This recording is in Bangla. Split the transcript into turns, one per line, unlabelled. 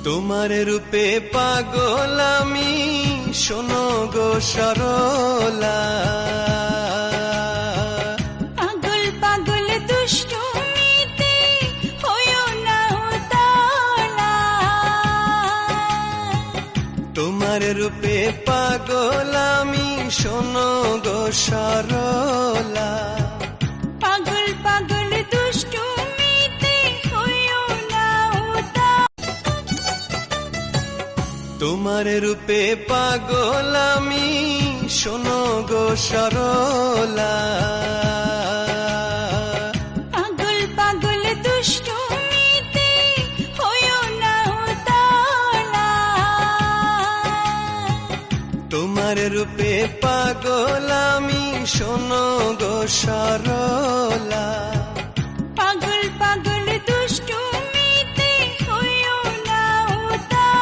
তোমার রূপে পাগল আমি, শোনো গো সরলা।
পাগল পাগল দুষ্টুমিতে হইও না উতালা।
তোমার রূপে পাগল আমি, শোনো গো সরলা।
পাগল পাগল দুষ্টুমিতে হইও না উতালা।
তোমার রূপে পাগল আমি, শোনো গো সরলা।
পাগল পাগল দুষ্টুমিতে হইও না উতালা।
তোমার রূপে পাগল আমি, শোনো গো সরলা।